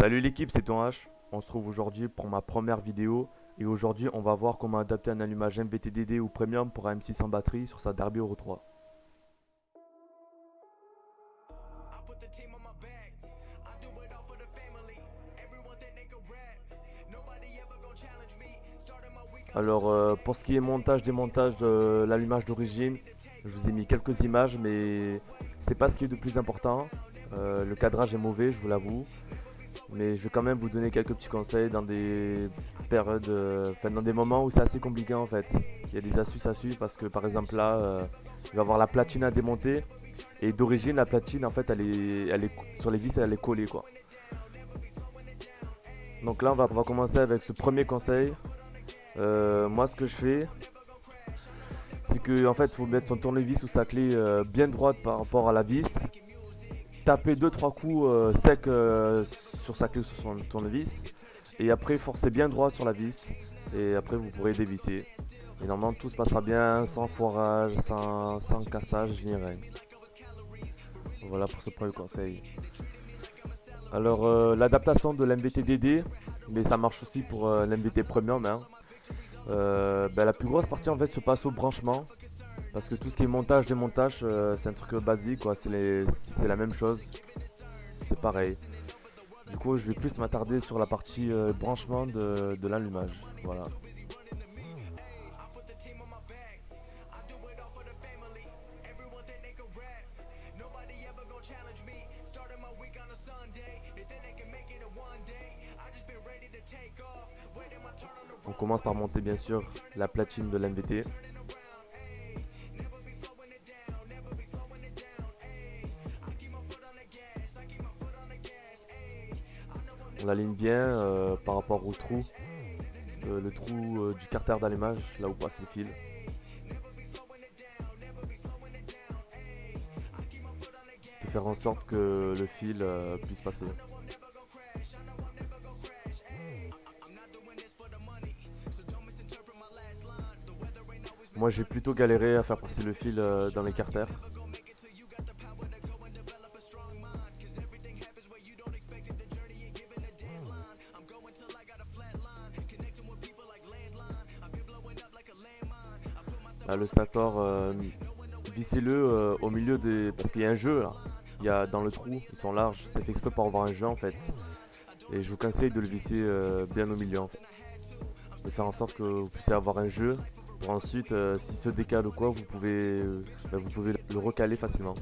Salut l'équipe, c'est Ton H. On se trouve aujourd'hui pour ma première vidéo et aujourd'hui on va voir comment adapter un allumage MVT-DD ou Premium pour un M6 sans batterie sur sa Derby Euro 3. Alors pour ce qui est montage, démontage de l'allumage d'origine, je vous ai mis quelques images mais c'est pas ce qui est de plus important. Le cadrage est mauvais, je vous l'avoue. Mais je vais quand même vous donner quelques petits conseils dans des périodes, enfin dans des moments où c'est assez compliqué en fait. Il y a des astuces à suivre parce que par exemple là, il va y avoir la platine à démonter et d'origine la platine en fait elle est sur les vis elle est collée quoi. Donc là on va commencer avec ce premier conseil. Moi ce que je fais, c'est que en fait il faut mettre son tournevis ou sa clé bien droite par rapport à la vis. Taper deux trois coups secs sur sa clé ou sur son tournevis et après forcer bien droit sur la vis et après vous pourrez dévisser et normalement tout se passera bien sans foirage, sans cassage ni rien. Voilà pour ce premier conseil. Alors l'adaptation de l'MVT-DD, mais ça marche aussi pour l'MVT Premium hein. La plus grosse partie en fait se passe au branchement parce que tout ce qui est montage démontage c'est un truc basique quoi, c'est la même chose, c'est pareil. Du coup, je vais plus m'attarder sur la partie branchement de l'allumage. Voilà. On commence par monter bien sûr la platine de l'MVT. On l'aligne bien par rapport au trou, le trou du carter d'allumage, là où passe le fil. De faire en sorte que le fil puisse passer. Moi j'ai plutôt galéré à faire passer le fil dans les carters. Là, le stator, vissez-le au milieu des... Parce qu'il y a un jeu là. Il y a dans le trou, ils sont larges. C'est fait exprès pour avoir un jeu en fait. Et je vous conseille de le visser bien au milieu en fait. De faire en sorte que vous puissiez avoir un jeu. Pour ensuite, s'il se décale ou quoi, vous pouvez le recaler facilement.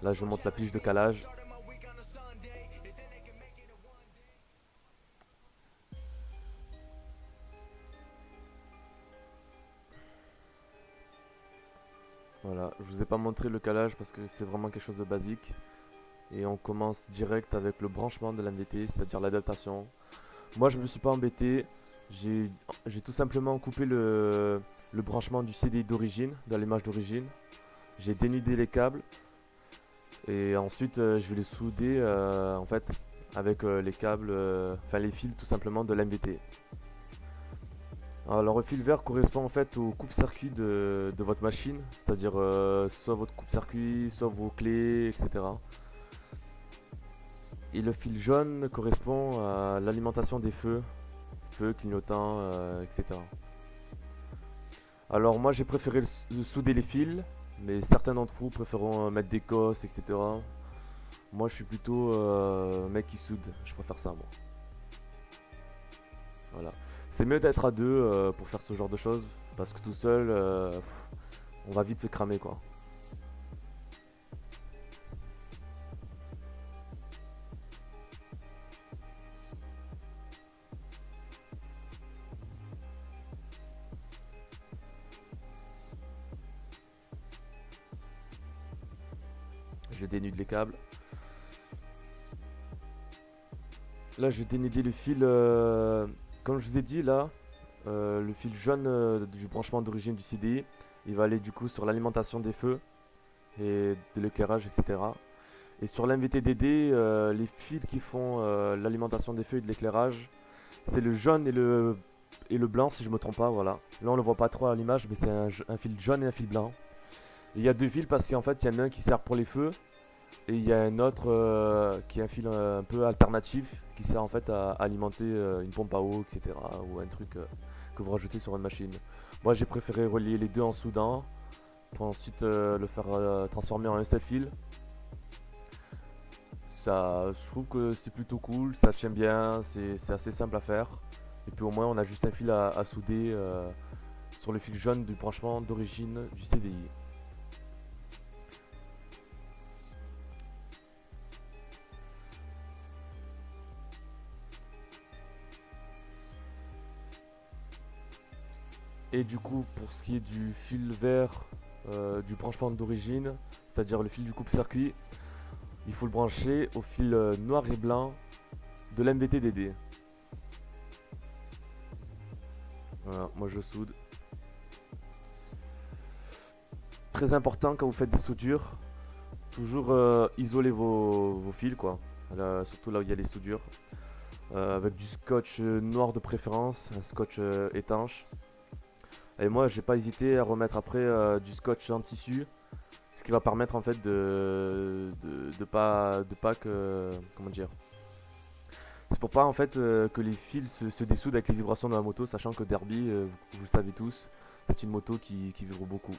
Là, je monte la pige de calage. Voilà, je vous ai pas montré le calage parce que c'est vraiment quelque chose de basique. Et on commence direct avec le branchement de l'MVT, c'est-à-dire l'adaptation. Moi, je me suis pas embêté. J'ai tout simplement coupé le branchement du CDI d'origine, de l'image d'origine. J'ai dénudé les câbles. Et ensuite, je vais les souder en fait avec les câbles, enfin les fils tout simplement de l'MVT. Alors le fil vert correspond en fait au coupe-circuit de votre machine, c'est-à-dire soit votre coupe-circuit, soit vos clés, etc. Et le fil jaune correspond à l'alimentation des feux clignotants, etc. Alors moi j'ai préféré souder les fils, mais certains d'entre vous préféreront mettre des cosses, etc. Moi je suis plutôt mec qui soude, je préfère ça moi. Voilà. C'est mieux d'être à deux pour faire ce genre de choses, parce que tout seul, on va vite se cramer quoi. Je dénude les câbles. Là je vais dénuder le fil, comme je vous ai dit là, le fil jaune du branchement d'origine du CDI, il va aller du coup sur l'alimentation des feux et de l'éclairage, etc. Et sur l'MVT-DD, les fils qui font l'alimentation des feux et de l'éclairage, c'est le jaune et le blanc si je me trompe pas, voilà. Là on le voit pas trop à l'image, mais c'est un fil jaune et un fil blanc. Et il y a deux fils parce qu'en fait il y en a un qui sert pour les feux et il y a un autre qui est un fil un peu alternatif qui sert en fait à alimenter une pompe à eau, etc. Ou un truc que vous rajoutez sur une machine. Moi j'ai préféré relier les deux en soudant pour ensuite le faire transformer en un seul fil. Ça, je trouve que c'est plutôt cool, ça tient bien, c'est assez simple à faire. Et puis au moins on a juste un fil à souder sur le fil jaune du branchement d'origine du CDI. Et du coup pour ce qui est du fil vert du branchement d'origine, c'est-à-dire le fil du coupe-circuit, il faut le brancher au fil noir et blanc de l'MVT-DD. Voilà, moi je soude. Très important quand vous faites des soudures, toujours isoler vos fils quoi. Là, surtout là où il y a les soudures. Avec du scotch noir de préférence, un scotch étanche. Et moi j'ai pas hésité à remettre après du scotch en tissu, ce qui va permettre en fait de pas que, comment dire, c'est pour pas en fait que les fils se dessoudent avec les vibrations de la moto, sachant que Derby, vous le savez tous, c'est une moto qui vibre beaucoup.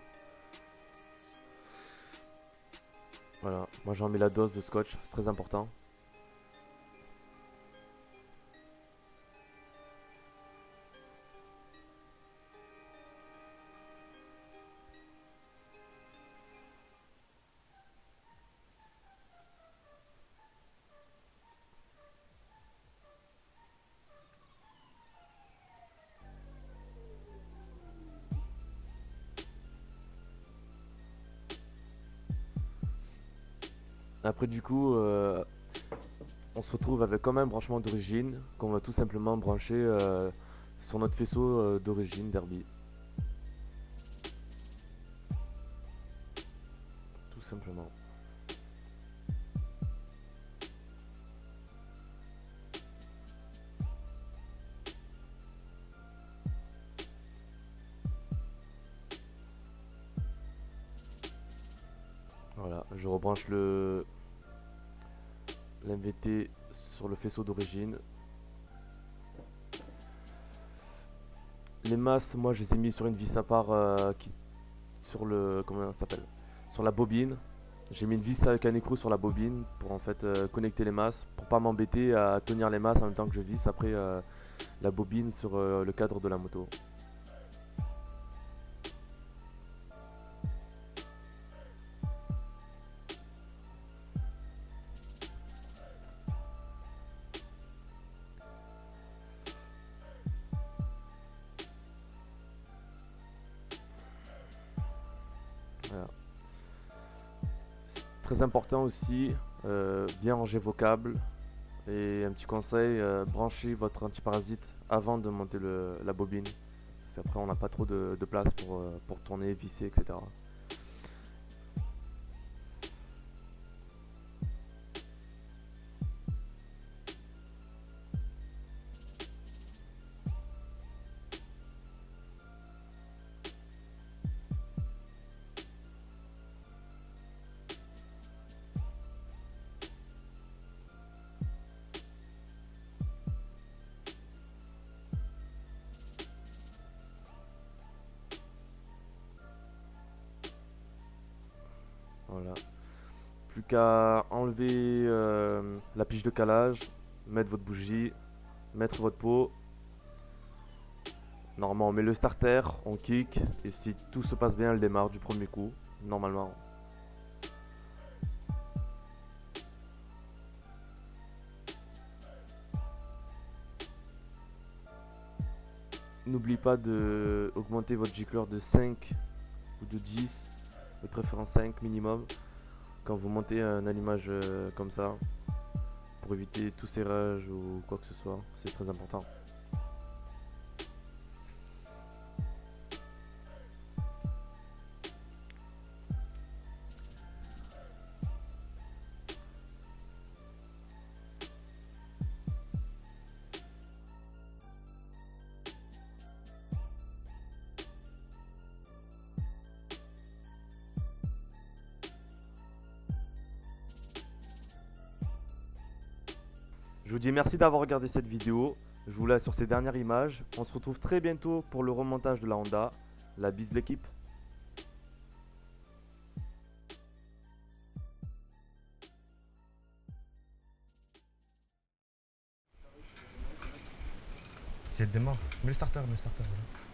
Voilà, moi j'en mets la dose de scotch, c'est très important. Après du coup, on se retrouve avec comme un branchement d'origine qu'on va tout simplement brancher sur notre faisceau d'origine Derby. Tout simplement. Voilà, je rebranche l'MVT sur le faisceau d'origine. Les masses, moi je les ai mis sur une vis à part sur le, comment ça s'appelle, sur la bobine. J'ai mis une vis avec un écrou sur la bobine pour en fait connecter les masses, pour pas m'embêter à tenir les masses en même temps que je visse après la bobine sur le cadre de la moto. Voilà. Très important aussi, bien ranger vos câbles. Et un petit conseil, branchez votre antiparasite avant de monter la bobine. Parce qu'après on n'a pas trop de place pour tourner, visser, etc. Voilà. Plus qu'à enlever la pige de calage, mettre votre bougie, mettre votre pot. Normalement on met le starter, on kick, et si tout se passe bien, elle démarre du premier coup, normalement. N'oublie pas de augmenter votre gicleur de 5 ou de 10, de préférence 5 minimum, quand vous montez un allumage comme ça, pour éviter tout serrage ou quoi que ce soit, c'est très important. Je vous dis merci d'avoir regardé cette vidéo. Je vous laisse sur ces dernières images. On se retrouve très bientôt pour le remontage de la Honda. La bise de l'équipe. Si elle démarre, mets le starter, voilà.